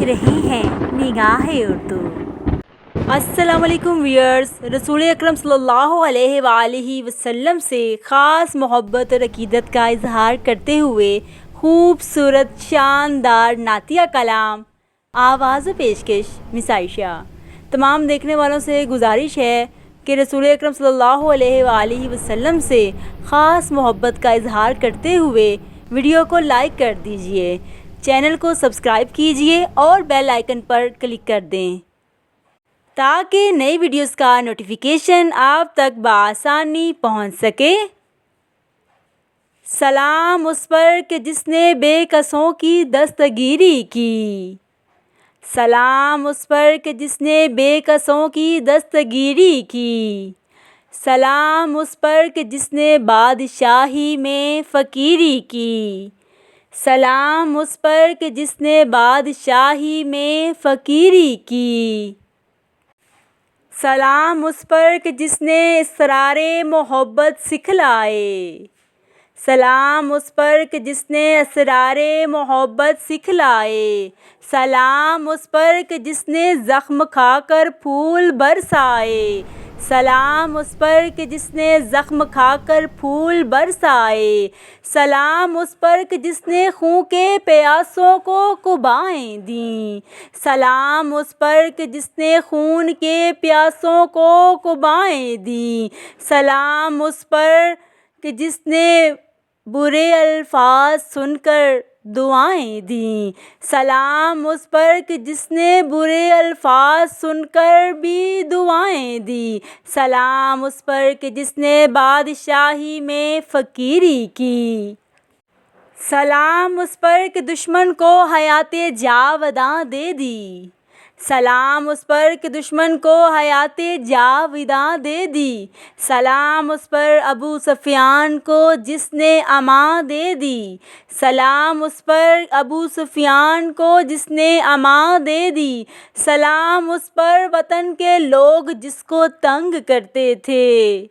رہے ہیں نگاہ اردو۔ السلام علیکم ویئرز، رسول اکرم صلی اللہ علیہ وآلہ وسلم سے خاص محبت اور عقیدت کا اظہار کرتے ہوئے خوبصورت شاندار نعتیہ کلام آواز و پیشکش مس عائشہ۔ تمام دیکھنے والوں سے گزارش ہے کہ رسول اکرم صلی اللہ علیہ وآلہ وسلم سے خاص محبت کا اظہار کرتے ہوئے ویڈیو کو لائک کر دیجئے، چینل کو سبسکرائب کیجئے اور بیل آئیکن پر کلک کر دیں تاکہ نئی ویڈیوز کا نوٹیفیکیشن آپ تک بآسانی پہنچ سکے۔ سلام اس پر کہ جس نے بے کسوں کی دستگیری کی، سلام اس پر کہ جس نے بے کسوں کی دستگیری کی، سلام اس پر کہ جس نے بادشاہی میں فقیری کی، سلام اس پر کہ جس نے بادشاہی میں فقیری کی، سلام اس پر کہ جس نے اسرار محبت سکھلائے، سلام اس پر کہ جس نے اسرار محبت سکھلائے، سلام اس پر کہ جس نے زخم کھا کر پھول برسائے، سلام اس پر کہ جس نے زخم کھا کر پھول برسائے، سلام اس پر کہ جس نے خون کے پیاسوں کو قبائیں دیں، سلام اس پر کہ جس نے خون کے پیاسوں کو قبائیں دیں، سلام اس پر کہ جس نے برے الفاظ سن کر دعائیں دیں، سلام اس پر کہ جس نے برے الفاظ سن کر بھی دعائیں دیں، سلام اس پر کہ جس نے بادشاہی میں فقیری کی، سلام اس پر کہ دشمن کو حیات جاوداں دے دی، سلام اس پر کہ دشمن کو حیات جاوداں دے دی، سلام اس پر ابو سفیان کو جس نے امان دے دی، سلام اس پر ابو سفیان کو جس نے امان دے دی، سلام اس پر وطن کے لوگ جس کو تنگ کرتے تھے،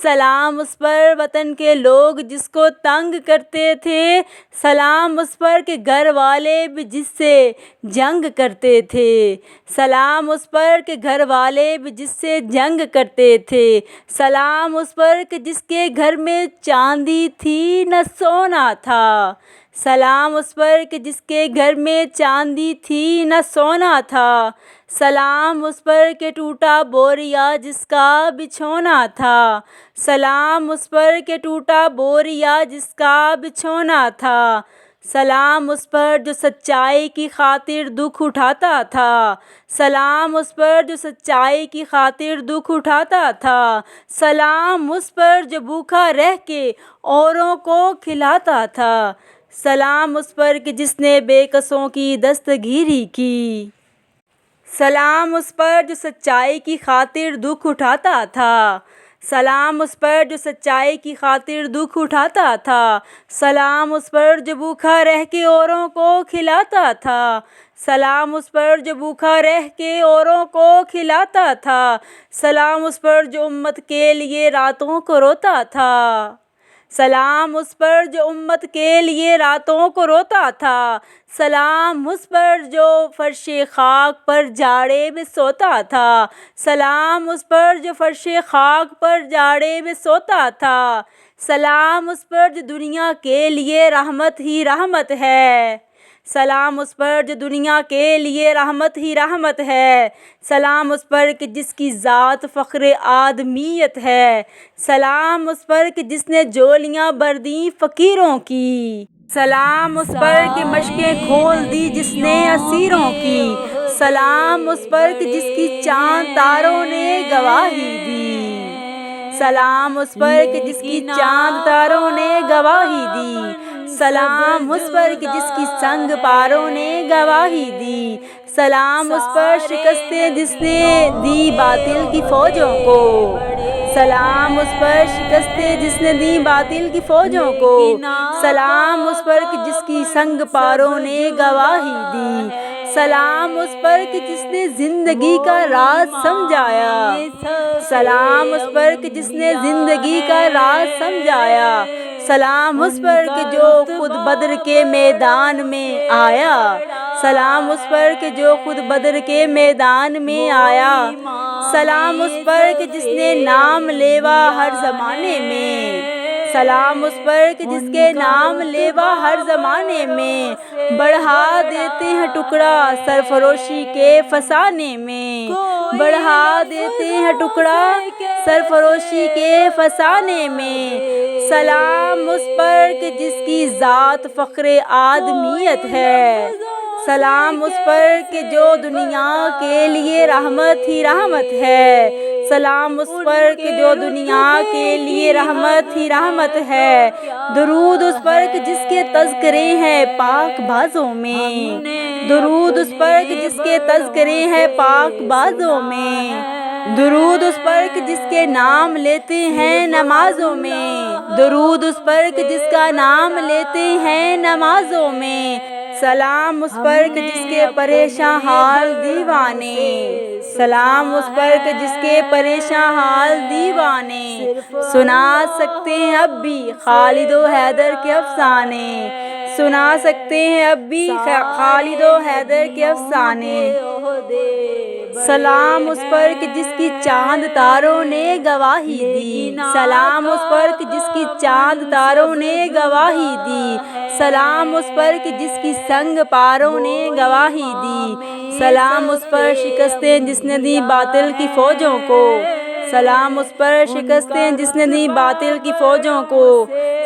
سلام اس پر وطن کے لوگ جس کو تنگ کرتے تھے، سلام اس پر کہ گھر والے بھی جس سے جنگ کرتے تھے، سلام اس پر کہ گھر والے بھی جس سے جنگ کرتے تھے، سلام اس پر کہ جس کے گھر میں چاندی تھی نہ سونا تھا، سلام اس پر کہ جس کے گھر میں چاندی تھی نہ سونا تھا، سلام اس پر کہ ٹوٹا بوریا جس کا بچھونا تھا، سلام اس پر کہ ٹوٹا بوریا جس کا بچھونا تھا، سلام اس پر جو سچائی کی خاطر دکھ اٹھاتا تھا، سلام اس پر جو سچائی کی خاطر دکھ اٹھاتا تھا، سلام اس پر جو بھوکا رہ کے اوروں کو کھلاتا تھا، سلام اس پر کہ جس نے بے کسوں کی دستگیری کی، سلام اس پر جو سچائی کی خاطر دکھ اٹھاتا تھا، سلام اس پر جو سچائی کی خاطر دکھ اٹھاتا تھا، سلام اس پر جو بھوکا رہ کے اوروں کو کھلاتا تھا، سلام اس پر جو بھوکا رہ کے اوروں کو کھلاتا تھا، سلام اس پر جو امت کے لیے راتوں کو روتا تھا، سلام اس پر جو امت کے لیے راتوں کو روتا تھا، سلام اس پر جو فرش خاک پر جاڑے میں سوتا تھا، سلام اس پر جو فرش خاک پر جاڑے میں سوتا تھا، سلام اس پر جو دنیا کے لیے رحمت ہی رحمت ہے، سلام اس پر جو دنیا کے لیے رحمت ہی رحمت ہے، سلام اس پر کہ جس کی ذات فخر آدمیت ہے، سلام اس پر کہ جس نے جولیاں بھر دیں فقیروں کی، سلام اس پر کہ مشکیں کھول دی جس نے اسیروں کی، سلام اس پر کہ جس کی چاند تاروں نے گواہی دی، سلام اس پر کہ جس کی چاند تاروں نے گواہی دی، سلام اس پر کہ جس کی سنگ پاروں نے گواہی دی، سلام اس پر شکستیں جس نے دی باطل کی فوجوں کو، سلام اس پر شکستیں جس نے دی باطل کی فوجوں کو، سلام اس پر کہ جس کی سنگ پاروں نے گواہی دی، سلام اس پر کہ جس نے زندگی کا راز سمجھایا، سلام اس پر کہ جس نے زندگی کا راز سمجھایا، سلام اس پر کہ جو خود بدر کے میدان میں آیا، سلام اس پر کہ جو خود بدر کے میدان میں آیا، سلام اس پر کہ جس نے نام لیوا ہر زمانے میں، سلام اس پر کہ جس کے نام لیوا ہر زمانے میں، بڑھا دیتے ہیں ٹکڑا سرفروشی کے فسانے میں، بڑھا دیتے ہیں ٹکڑا سرفروشی کے فسانے میں، سلام اس پر کہ جس کی ذات فخر آدمیت ہے، سلام اس پر کہ جو دنیا کے لیے رحمت ہی رحمت ہے، سلام اس پر کہ جو دنیا کے لیے رحمت ہی رحمت ہے، درود اس پر کہ جس کے تذکرے ہیں پاک بازوں میں، درود اس پر کہ جس کے تذکرے ہیں پاک بازوں میں، درود اس پر کہ جس کے نام لیتے ہیں نمازوں میں، درود اس پر کہ جس کا نام لیتے ہیں نمازوں میں، سلام اس پر کہ جس کے پریشان حال دیوانے، سلام اس پر کہ جس کے پریشان حال دیوانے سنا سکتے ہیں اب بھی خالد و حیدر کے افسانے، سنا سکتے ہیں اب بھی خالد و حیدر کے افسانے، سلام اس پر کہ جس کی چاند تاروں نے گواہی دی، سلام اس پر کہ جس کی چاند تاروں نے گواہی دی، سلام اس پر کہ جس کی سنگ پاروں نے گواہی دی، سلام اس پر شکستیں جس نے دی باطل کی فوجوں کو، سلام اس پر شکستیں جس نے دی باطل کی فوجوں کو،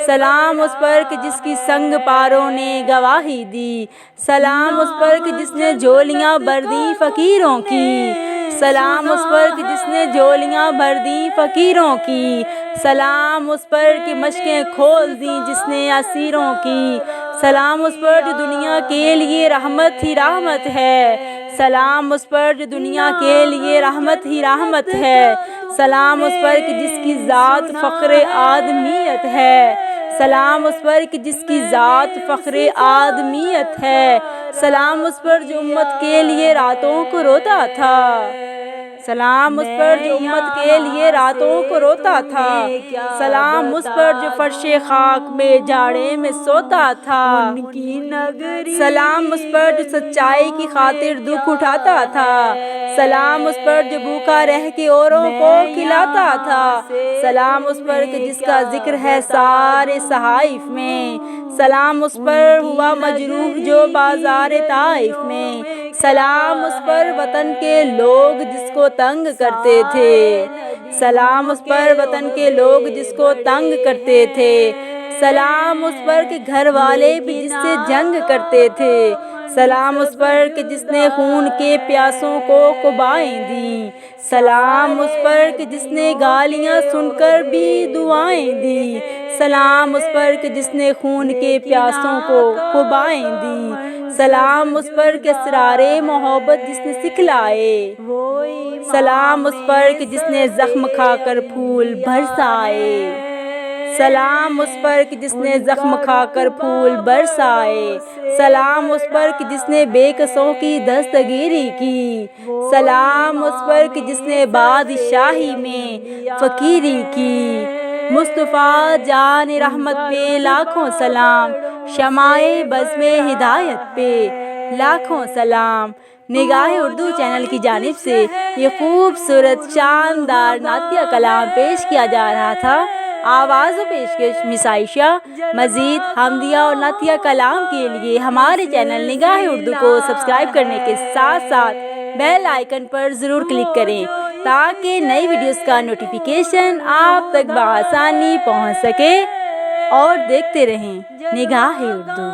سلام اس پر کہ جس کی سنگ پاروں نے گواہی دی، سلام اس پر کہ جس نے جھولیاں بھر دیں فقیروں کی، سلام اس پر کہ جس نے جھولیاں بھر دیں فقیروں کی، سلام اس پر کہ مشقیں کھول دیں جس نے اسیروں کی، سلام اس پر جو دنیا کے لیے رحمت ہی رحمت ہے، سلام اس پر جو دنیا کے لیے رحمت ہی رحمت ہے، سلام اس پر کہ جس کی ذات فخر آدمیت ہے، سلام اس پر کہ جس کی ذات فخر آدمیت ہے، سلام اس پر جو امت کے لیے راتوں کو روتا تھا، سلام اس پر جو امت کے لیے راتوں کو روتا تھا، سلام اس پر جو فرش خاک میں جاڑے میں سوتا تھا، سلام اس پر جو سچائی کی خاطر دکھ اٹھاتا تھا، سلام اس پر جو بھوکا رہ کے اوروں کو کھلاتا تھا، سلام اس پر کہ جس کا ذکر ہے سارے صحائف میں، سلام اس پر ہوا مجروح جو بازار طائف میں، سلام اس پر وطن کے لوگ جس کو تنگ کرتے تھے، سلام اس پر وطن کے لوگ جس کو تنگ کرتے تھے، سلام اس پر کہ گھر والے بھی جس سے جنگ کرتے تھے، سلام اس پر کہ جس نے خون کے پیاسوں کو قبائیں دیں، سلام اس پر کہ جس نے گالیاں سن کر بھی دعائیں دیں، سلام اس پر کہ جس نے خون کے پیاسوں کو قبائیں دیں، سلام اس پر کہ اسرار محبت جس نے سکھلائے، سلام اس پر کہ جس نے زخم کھا کر پھول برسائے، سلام اس پر کہ جس نے زخم کھا کر پھول برسائے، سلام اس پر کہ جس نے بے کسوں کی دستگیری کی، سلام اس پر کہ جس نے بادشاہی میں فقیری کی، مصطفیٰ جان رحمت پہ لاکھوں سلام، شمع بزم ہدایت پہ لاکھوں سلام۔ نگاہ اردو چینل کی جانب سے یہ خوبصورت شاندار نعتیہ کلام پیش کیا جا رہا تھا۔ آواز و پیشکش مس عائشہ۔ مزید حمدیہ اور نعتیہ کلام کے لیے ہمارے چینل نگاہ اردو کو سبسکرائب کرنے کے ساتھ ساتھ بیل آئیکن پر ضرور کلک کریں تاکہ نئی ویڈیوز کا نوٹیفیکیشن آپ تک بآسانی پہنچ سکے، اور دیکھتے رہیں نگاہ اردو۔